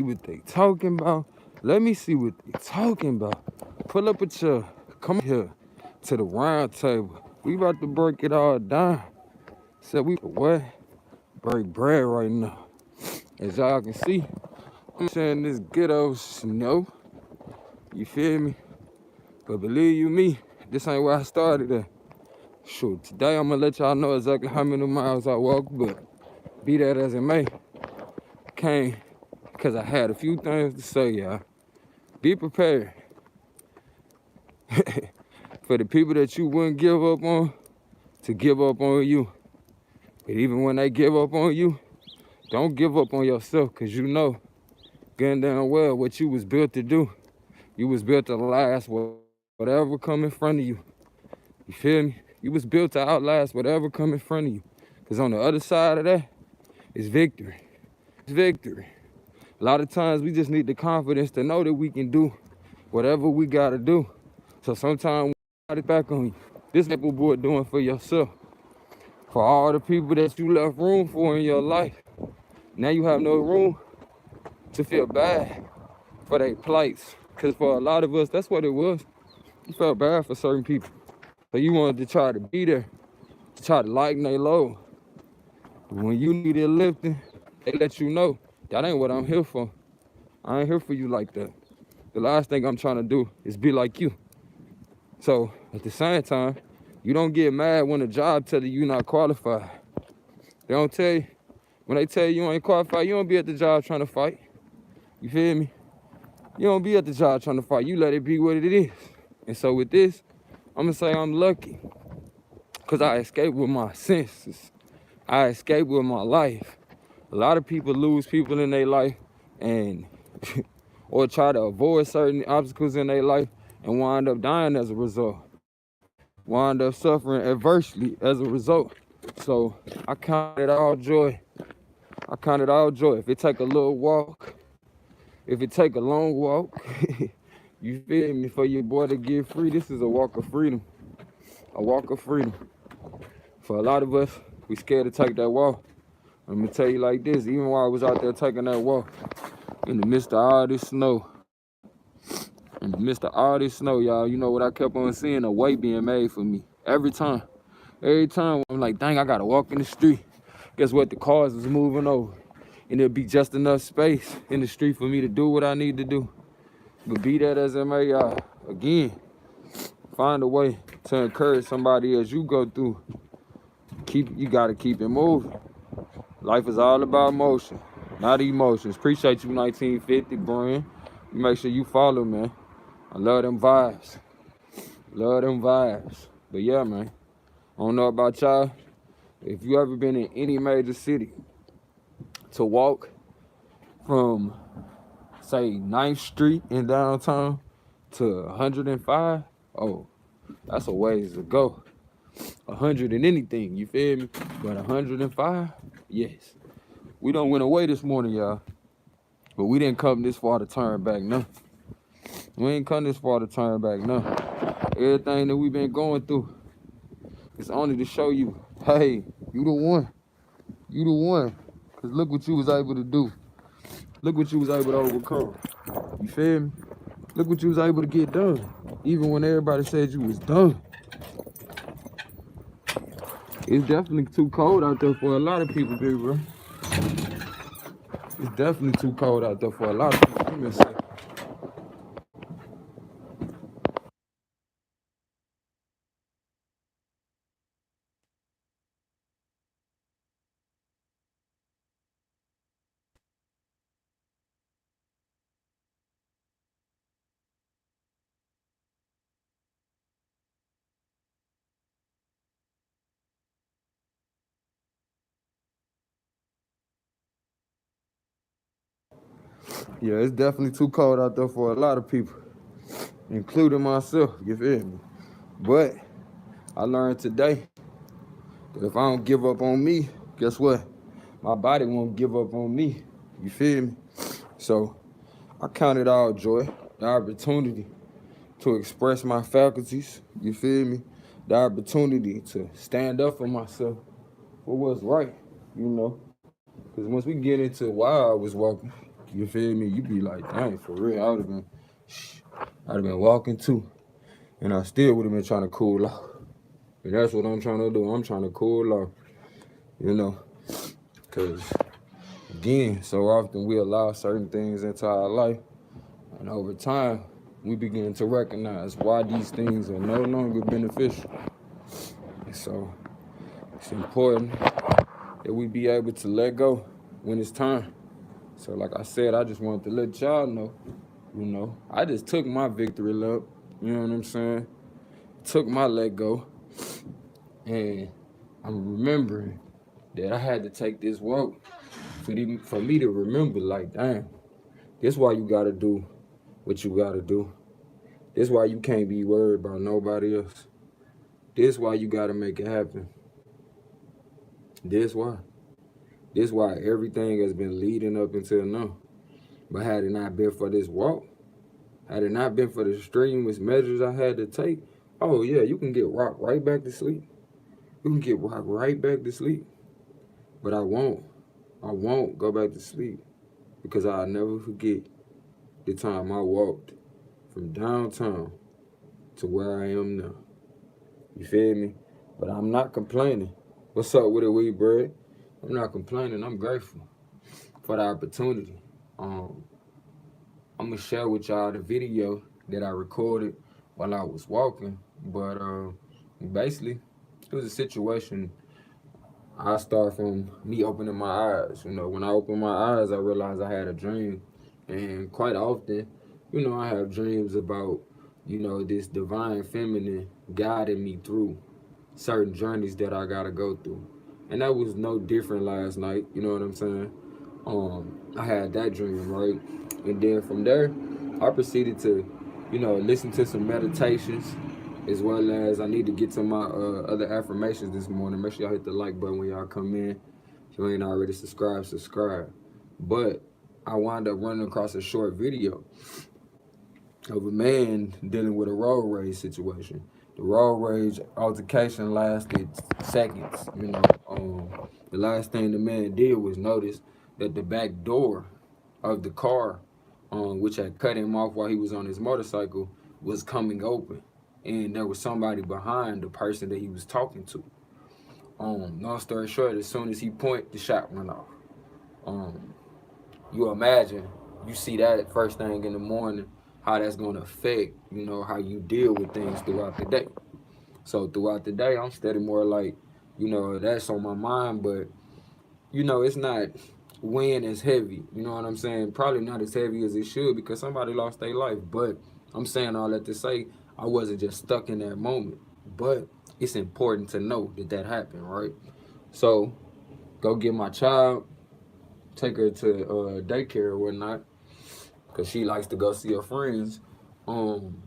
what they talking about. Let me see what they talking about. Pull up a chair. Come here to the round table. We about to break it all down. So we what? Break bread right now. As y'all can see, I'm saying this good old snow. You feel me? But believe you me, this ain't where I started at. Shoot, today I'm gonna let y'all know exactly how many miles I walked, but be that as it may, came because I had a few things to say, y'all. Be prepared for the people that you wouldn't give up on to give up on you. But even when they give up on you, don't give up on yourself, because you know good damn well what you was built to do. You was built to last whatever come in front of you. You feel me? You was built to outlast whatever come in front of you. Because on the other side of that is victory. It's victory. A lot of times we just need the confidence to know that we can do whatever we gotta do. So sometimes we got it back on you. This is what we're doing for yourself. For all the people that you left room for in your life. Now you have no room to feel bad for their plights. Because for a lot of us, that's what it was. You felt bad for certain people. So you wanted to try to be there, to try to lighten their load. But when you needed lifting, they let you know, that ain't what I'm here for. I ain't here for you like that. The last thing I'm trying to do is be like you. So at the same time, you don't get mad when a job tells you you're not qualified. They don't tell you, when they tell you ain't qualified, you don't be at the job trying to fight. You feel me? You don't be at the job trying to fight. You let it be what it is. And so with this, I'm gonna say I'm lucky. Because I escaped with my senses. I escaped with my life. A lot of people lose people in their life and or try to avoid certain obstacles in their life and wind up dying as a result. Wind up suffering adversely as a result. So I count it all joy. I count it all joy. If it take a little walk, if it take a long walk, you feel me, for your boy to get free, this is a walk of freedom. A walk of freedom. For a lot of us, we scared to take that walk. I'm gonna tell you like this, even while I was out there taking that walk, in the midst of all this snow, y'all, you know what I kept on seeing? A way being made for me. Every time I'm like, dang, I gotta walk in the street. Guess what? The cars was moving over. And it'll be just enough space in the street for me to do what I need to do. But be that as it may, y'all, again, find a way to encourage somebody as you go through. You gotta keep it moving. Life is all about motion, not emotions. Appreciate you, 1950, Brian. You make sure you follow, man. I love them vibes. Love them vibes. But yeah, man. I don't know about y'all. If you ever been in any major city, to walk from, say, 9th Street in downtown to 105, oh, that's a ways to go. 100 and anything, you feel me? But 105, yes. We don't went away this morning, y'all. But we didn't come this far to turn back, no. We ain't come this far to turn back, no. Everything that we've been going through, it's only to show you, hey, you the one. You the one. Because look what you was able to do. Look what you was able to overcome. You feel me? Look what you was able to get done. Even when everybody said you was done. It's definitely too cold out there for a lot of people, big bro. It's definitely too cold out there for a lot of people. Give me a second. Yeah, it's definitely too cold out there for a lot of people, including myself, you feel me? But I learned today that if I don't give up on me, guess what? My body won't give up on me, you feel me? So I count it all joy, the opportunity to express my faculties, you feel me? The opportunity to stand up for myself, for what's right, you know? Because once we get into why I was walking, You feel me? You be like, dang, for real, I'd have been walking too. And I still would have been trying to cool off. And that's what I'm trying to do. I'm trying to cool off, you know. Because, again, so often we allow certain things into our life. And over time, we begin to recognize why these things are no longer beneficial. And so it's important that we be able to let go when it's time. So like I said, I just wanted to let y'all know, you know, I just took my victory lap, you know what I'm saying? Took my let go. And I'm remembering that I had to take this walk for me to remember, like, damn, this why you gotta do what you gotta do. This why you can't be worried about nobody else. This why you gotta make it happen. This why. This why everything has been leading up until now. But had it not been for this walk, had it not been for the strenuous measures I had to take, oh yeah, you can get rocked right back to sleep. You can get rocked right back to sleep. But I won't. I won't go back to sleep because I'll never forget the time I walked from downtown to where I am now. You feel me? But I'm not complaining. What's up with it, weed bread? I'm not complaining. I'm grateful for the opportunity. I'm gonna share with y'all the video that I recorded while I was walking. But basically, it was a situation. I start from me opening my eyes. You know, when I opened my eyes, I realized I had a dream. And quite often, you know, I have dreams about, you know, this divine feminine guiding me through certain journeys that I gotta go through. And that was no different last night, you know what I'm saying? I had that dream, right? And then from there, I proceeded to, you know, listen to some meditations, as well as I need to get to my other affirmations this morning. Make sure y'all hit the like button when y'all come in. If you ain't already subscribed, subscribe. But I wound up running across a short video of a man dealing with a road rage situation. The road rage altercation lasted seconds. You know, the last thing the man did was notice that the back door of the car, which had cut him off while he was on his motorcycle, was coming open, and there was somebody behind the person that he was talking to. Long story short, as soon as he pointed, the shot went off. You imagine, you see that first thing in the morning, how that's going to affect, you know, how you deal with things throughout the day. So throughout the day, I'm steady more like, you know, that's on my mind, but, you know, it's not weighing as heavy, you know what I'm saying? Probably not as heavy as it should because somebody lost their life, but I'm saying all that to say I wasn't just stuck in that moment, but it's important to know that that happened, right? So go get my child, take her to daycare or whatnot, because she likes to go see her friends. Long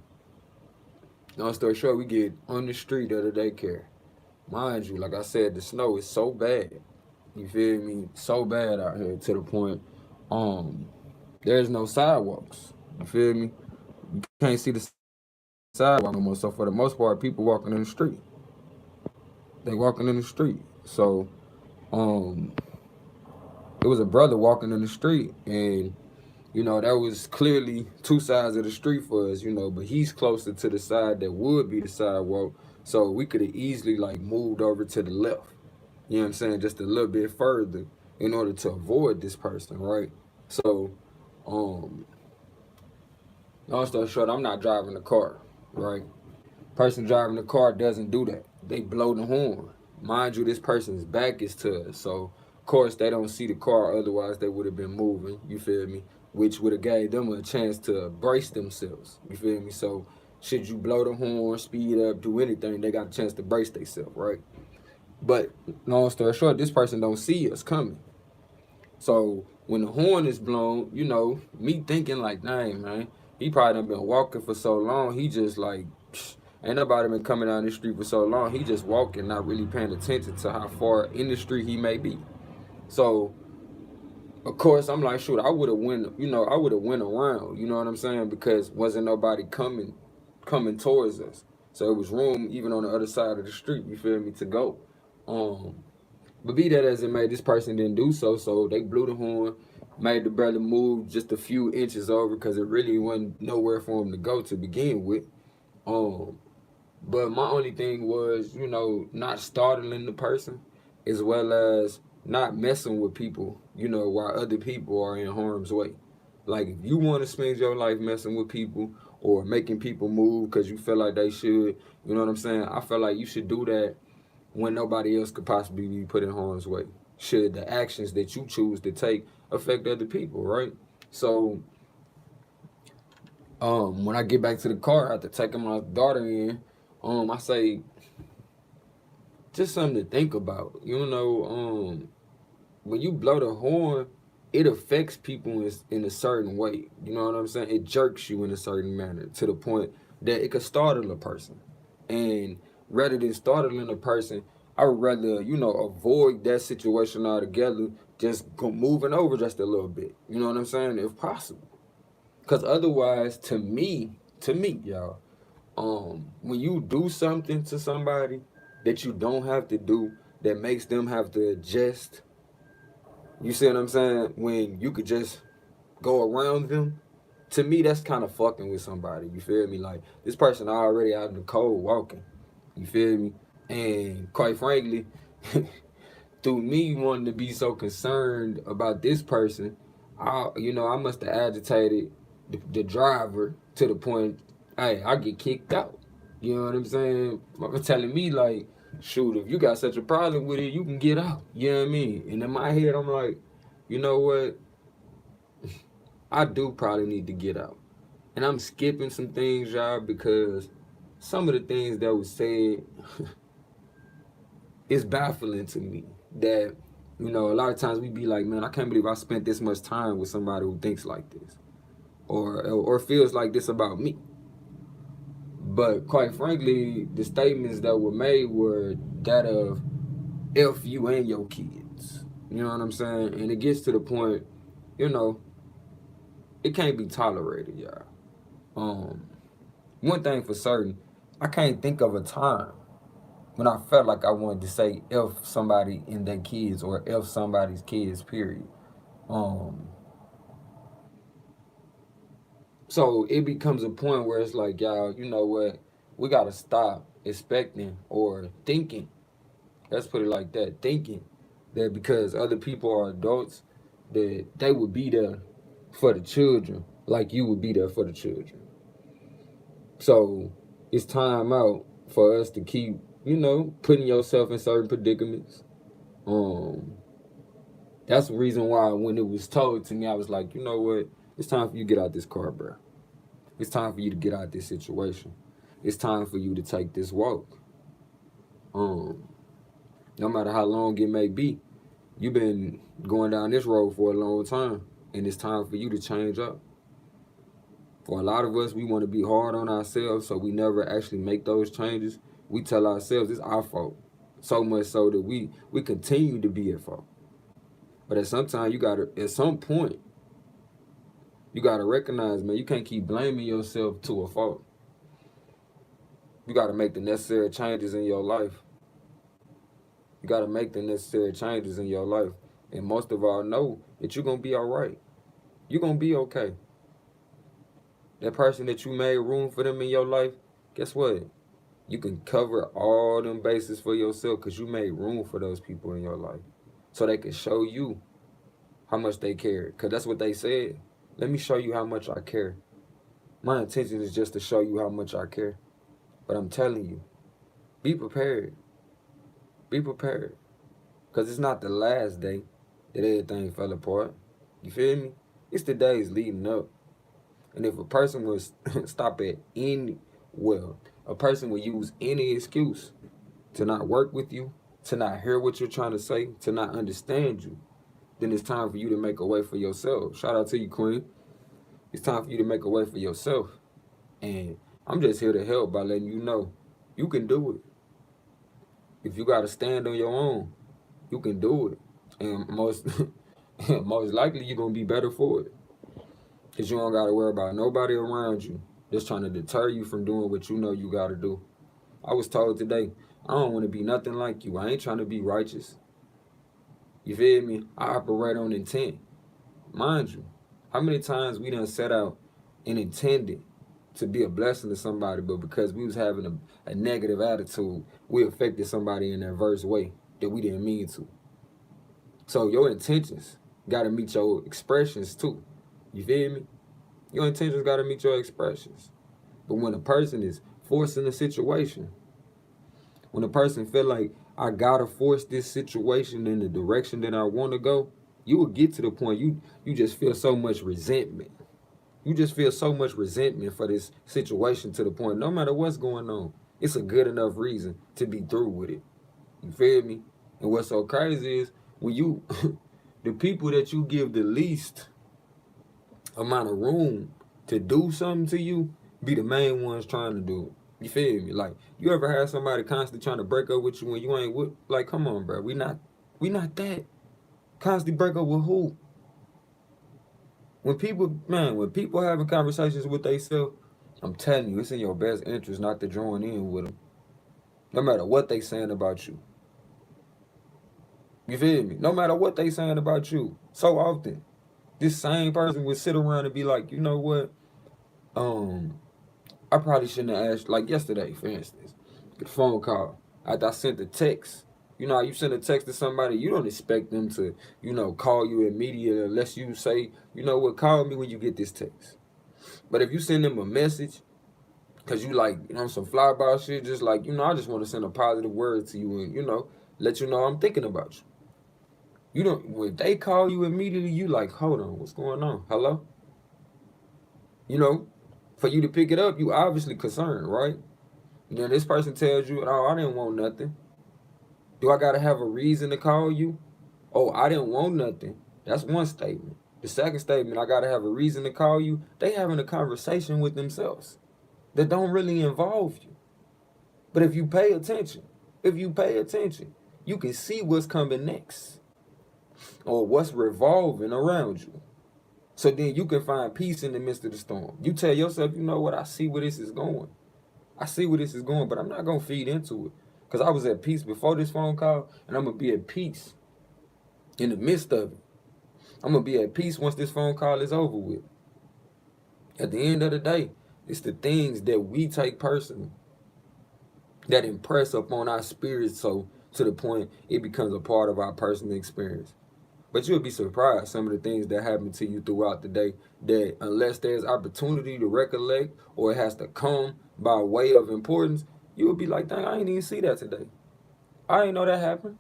story short, we get on the street of the daycare. Mind you, like I said, the snow is so bad. You feel me? So bad out here to the point, there's no sidewalks. You feel me? You can't see the sidewalk no more. So for the most part, people walking in the street. They walking in the street. So, it was a brother walking in the street, and you know, that was clearly two sides of the street for us, you know, but he's closer to the side that would be the sidewalk. So we could have easily like moved over to the left, you know what I'm saying, just a little bit further in order to avoid this person, right? So, long story short, I'm not driving the car, right? Person driving the car doesn't do that. They blow the horn. Mind you, this person's back is to us. So, of course, they don't see the car. Otherwise, they would have been moving. You feel me? Which would have gave them a chance to brace themselves. You feel me? So, should you blow the horn, speed up, do anything, they got a chance to brace themselves, right? But, long story short, this person don't see us coming. So, when the horn is blown, you know, me thinking like, dang, man, he probably done been walking for so long, he just like, ain't nobody been coming down the street for so long. He just walking, not really paying attention to how far in the street he may be. So, of course, I'm like, shoot, I would have went, you know, I would have went around, you know what I'm saying? Because wasn't nobody coming towards us. So it was room even on the other side of the street, you feel me, to go. But be that as it may, this person didn't do so, so they blew the horn. Made the brother move just a few inches over because it really wasn't nowhere for him to go to begin with. Um, but my only thing was, not startling the person, as well as not messing with people, while other people are in harm's way. Like, if you want to spend your life messing with people or making people move because you feel like they should, you know what I'm saying? I feel like you should do that when nobody else could possibly be put in harm's way. Should the actions that you choose to take affect other people, right? So, when I get back to the car after taking my daughter in, I say just something to think about. When you blow the horn, it affects people in a certain way. You know what I'm saying? It jerks you in a certain manner to the point that it could startle a person. And rather than startling a person, I would rather, avoid that situation altogether, just go moving over just a little bit. You know what I'm saying? If possible. Because otherwise, to me, y'all, when you do something to somebody that you don't have to do, that makes them have to adjust, you see what I'm saying? When you could just go around them, to me, that's kind of fucking with somebody. You feel me? Like, this person already out in the cold walking. You feel me? And quite frankly, through me wanting to be so concerned about this person, I must have agitated the driver to the point, hey, I get kicked out. You know what I'm saying? Motherfucker telling me like, shoot, if you got such a problem with it, you can get out. You know what I mean? And in my head, I'm like, you know what? I do probably need to get out. And I'm skipping some things, y'all, because some of the things that was said is baffling to me. That, a lot of times we be like, man, I can't believe I spent this much time with somebody who thinks like this or feels like this about me. But quite frankly, the statements that were made were that of F you and your kids. You know what I'm saying? And it gets to the point, it can't be tolerated, y'all. One thing for certain, I can't think of a time when I felt like I wanted to say F somebody and their kids or F somebody's kids, period. So it becomes a point where it's like, y'all, you know what? We got to stop expecting or thinking, let's put it like that, thinking that because other people are adults, that they would be there for the children like you would be there for the children. So it's time out for us to keep, putting yourself in certain predicaments. That's the reason why when it was told to me, I was like, you know what? It's time for you to get out this car, bro. It's time for you to get out this situation. It's time for you to take this walk. No matter how long it may be, you've been going down this road for a long time, and it's time for you to change up. For a lot of us, we want to be hard on ourselves, so we never actually make those changes. We tell ourselves it's our fault, so much so that we continue to be at fault. But at some point, you gotta recognize, man, you can't keep blaming yourself to a fault. You gotta make the necessary changes in your life. You gotta make the necessary changes in your life. And most of all, know that you're gonna be all right. You're gonna be okay. That person that you made room for them in your life, guess what? You can cover all them bases for yourself because you made room for those people in your life. So they can show you how much they care. Because that's what they said. Let me show you how much I care. My intention is just to show you how much I care. But I'm telling you, be prepared. Be prepared. Because it's not the last day that everything fell apart. You feel me? It's the days leading up. And if a person would stop at a person would use any excuse to not work with you, to not hear what you're trying to say, to not understand you, then it's time for you to make a way for yourself. Shout out to you, Queen. It's time for you to make a way for yourself. And I'm just here to help by letting you know you can do it. If you got to stand on your own, you can do it. And most likely you're going to be better for it. Because you don't got to worry about nobody around you that's trying to deter you from doing what you know you got to do. I was told today, I don't want to be nothing like you. I ain't trying to be righteous. You feel me? I operate on intent. mind you, how many times we done set out and intended to be a blessing to somebody, but because we was having a negative attitude, we affected somebody in an adverse way that we didn't mean to. So your intentions got to meet your expressions too. You feel me? Your intentions got to meet your expressions. But when a person is forcing a situation, when a person feel like I gotta force this situation in the direction that I want to go, you will get to the point you just feel so much resentment. You just feel so much resentment for this situation to the point, no matter what's going on, it's a good enough reason to be through with it. You feel me? And what's so crazy is when you, the people that you give the least amount of room to do something to you, be the main ones trying to do it. You feel me? Like, you ever had somebody constantly trying to break up with you when you ain't with, like, come on, bro. We not that. Constantly break up with who? When people having conversations with themselves, I'm telling you, it's in your best interest not to join in with them. No matter what they saying about you. You feel me? No matter what they saying about you. So often, this same person would sit around and be like, you know what? I probably shouldn't have asked, like yesterday, for instance, get a phone call. After I sent the text, you know, you send a text to somebody, you don't expect them to, you know, call you immediately unless you say, you know what, call me when you get this text. But if you send them a message, because you like, you know, some flyby shit, just like, you know, I just want to send a positive word to you and, you know, let you know I'm thinking about you. You don't, when they call you immediately, you like, hold on, what's going on? Hello? You know, for you to pick it up, you obviously concerned, right? And then this person tells you, oh, I didn't want nothing. Do I got to have a reason to call you? Oh, I didn't want nothing. That's one statement. The second statement, I got to have a reason to call you. They having a conversation with themselves that don't really involve you. But if you pay attention, you can see what's coming next or what's revolving around you. So then you can find peace in the midst of the storm. You tell yourself, you know what, I see where this is going. But I'm not going to feed into it. Because I was at peace before this phone call, and I'm going to be at peace in the midst of it. I'm going to be at peace once this phone call is over with. At the end of the day, it's the things that we take personally that impress upon our spirits so to the point it becomes a part of our personal experience. But you'll be surprised some of the things that happen to you throughout the day that unless there's opportunity to recollect or it has to come by way of importance, you'll be like, dang, I ain't even see that today. I ain't know that happened.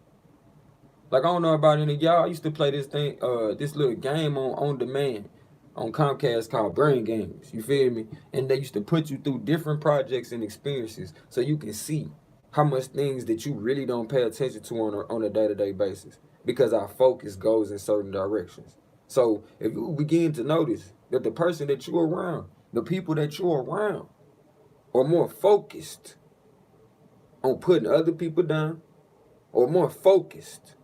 Like, I don't know about any of y'all. I used to play this thing, this little game on demand on Comcast called Brain Games. You feel me? And they used to put you through different projects and experiences so you can see how much things that you really don't pay attention to on a day-to-day basis because our focus goes in certain directions. So if you begin to notice that the person that you're around, the people that you're around are more focused on putting other people down or more focused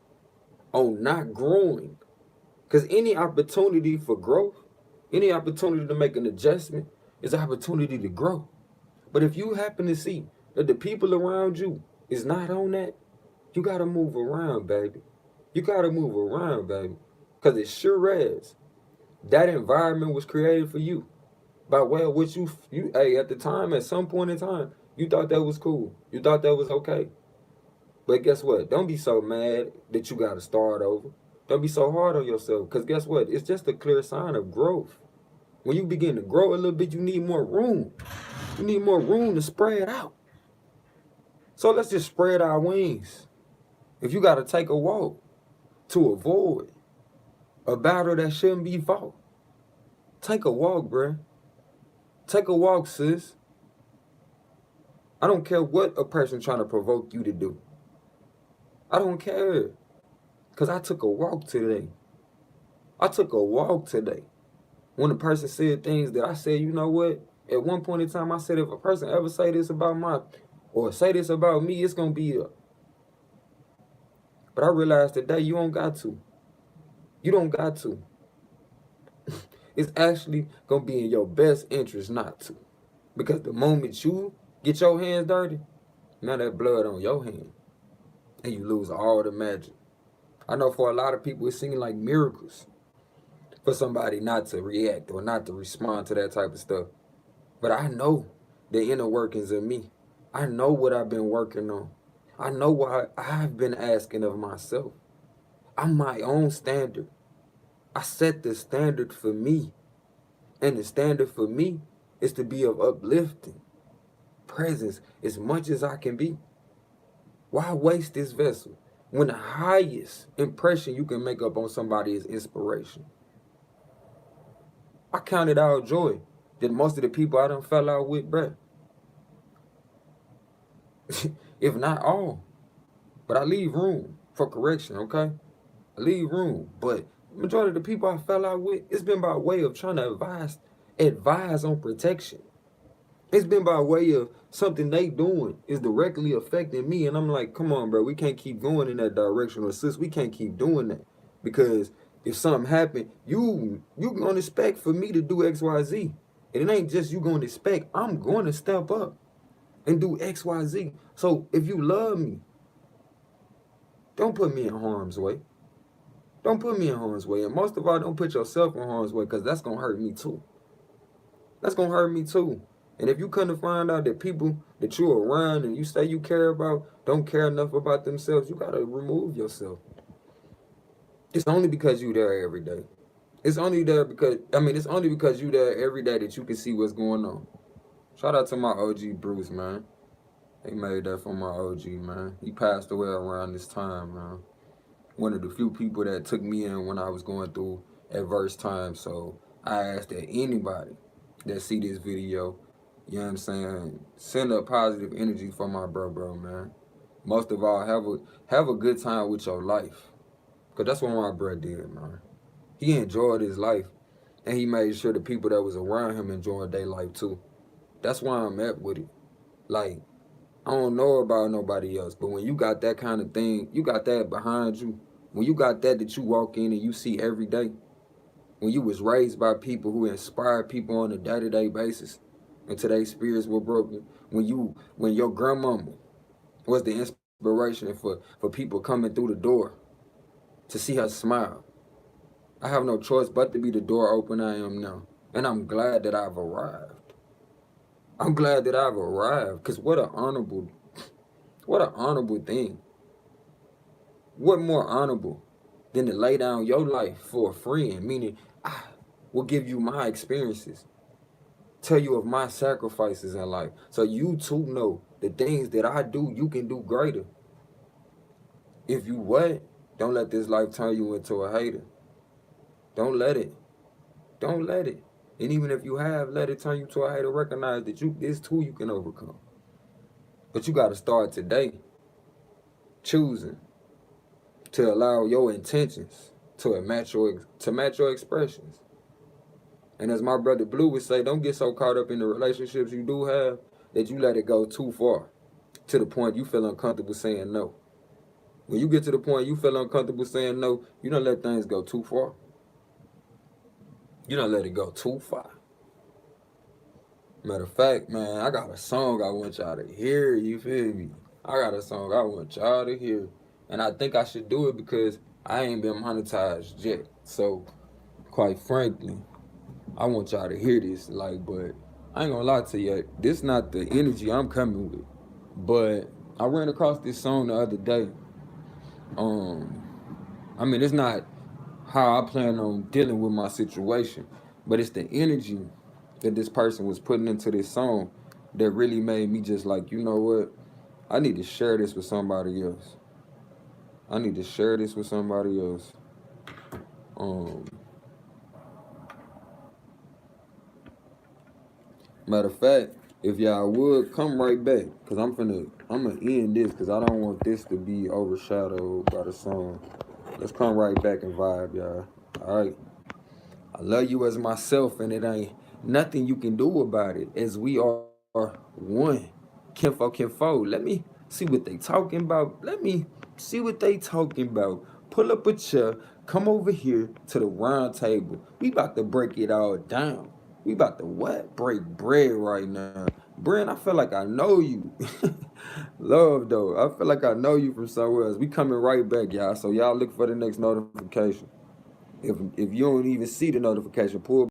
on not growing. Because any opportunity for growth, any opportunity to make an adjustment is an opportunity to grow. But if you happen to see that the people around you is not on that, you got to move around, baby. You got to move around, baby. Because it sure as that environment was created for you by way of what hey, at the time, at some point in time, you thought that was cool. You thought that was okay. But guess what? Don't be so mad that you got to start over. Don't be so hard on yourself. Because guess what? It's just a clear sign of growth. When you begin to grow a little bit, you need more room. You need more room to spread out. So let's just spread our wings. If you got to take a walk to avoid a battle that shouldn't be fought, take a walk, bruh. Take a walk, sis. I don't care what a person trying to provoke you to do. I don't care. Because I took a walk today. When a person said things that I said, you know what? At one point in time, I said, if a person ever say this about or say this about me, it's going to be But I realized today you don't got to. You don't got to. It's actually going to be in your best interest not to. Because the moment you get your hands dirty, now that blood on your hand. And you lose all the magic. I know for a lot of people, it seems like miracles. for somebody not to react or not to respond to that type of stuff. But I know the inner workings of me. I know what I've been working on. I know what I've been asking of myself. I'm my own standard. I set the standard for me. And the standard for me is to be of uplifting presence as much as I can be. Why waste this vessel when the highest impression you can make up on somebody is inspiration? I count it all joy that most of the people I done fell out with, bruh, if not all, but I leave room for correction, okay? I leave room, but majority of the people I fell out with, it's been by way of trying to advise on protection. It's been by way of something they doing is directly affecting me. And I'm like, come on, bro, we can't keep going in that direction. Or sis, we can't keep doing that. Because if something happened, you gonna expect for me to do X, Y, Z. And it ain't just you gonna expect, I'm gonna step up and do X, Y, Z. So if you love me, don't put me in harm's way. Don't put me in harm's way. And most of all, don't put yourself in harm's way, because that's gonna hurt me too. That's gonna hurt me too. And if you come to find out that people that you're around and you say you care about don't care enough about themselves, you gotta remove yourself. It's only because you there every day. It's only because you there every day that you can see what's going on. Shout out to my OG Bruce, man. He made that for my OG, man. He passed away around this time, man. One of the few people that took me in when I was going through adverse times. So I ask that anybody that see this video, you know what I'm saying, send up positive energy for my bro, man. Most of all, have a good time with your life. Because that's what my bro did, man. He enjoyed his life. And he made sure the people that was around him enjoyed their life too. That's why I'm at with it. Like, I don't know about nobody else, but when you got that kind of thing, you got that behind you, when you got that you walk in and you see every day, when you was raised by people who inspired people on a day-to-day basis, until their spirits were broken, when your grandmama was the inspiration for people coming through the door to see her smile. I have no choice but to be the door open I am now. And I'm glad that I've arrived. I'm glad that I've arrived, because what an honorable thing. What more honorable than to lay down your life for a friend, meaning I will give you my experiences, tell you of my sacrifices in life, so you too know the things that I do, you can do greater. If you what? Don't let this life turn you into a hater. Don't let it. Don't let it. And even if you have let it turn you to a hater, recognize that this too you can overcome. But you got to start today choosing to allow your intentions to match your expressions. And as my brother Blue would say, don't get so caught up in the relationships you do have that you let it go too far to the point you feel uncomfortable saying no. When you get to the point you feel uncomfortable saying no, you don't let things go too far. You don't let it go too far. Matter of fact, man, I got a song I want y'all to hear, you feel me? I got a song I want y'all to hear. And I think I should do it because I ain't been monetized yet. So, quite frankly, I want y'all to hear this, but I ain't gonna lie to you, this not the energy I'm coming with. But I ran across this song the other day. It's not how I plan on dealing with my situation, but it's the energy that this person was putting into this song that really made me just like, you know what? I need to share this with somebody else. Matter of fact, if y'all would come right back, because I'm gonna end this because I don't want this to be overshadowed by the song. Let's come right back and vibe, y'all. All right. I love you as myself, and it ain't nothing you can do about it, as we are one. Kinfo. Let me see what they talking about. Pull up a chair. Come over here to the round table. We about to break it all down. We about to what? Break bread right now. Brent, I feel like I know you. Love, though. I feel like I know you from somewhere else. We coming right back, y'all. So y'all look for the next notification. If you don't even see the notification, pull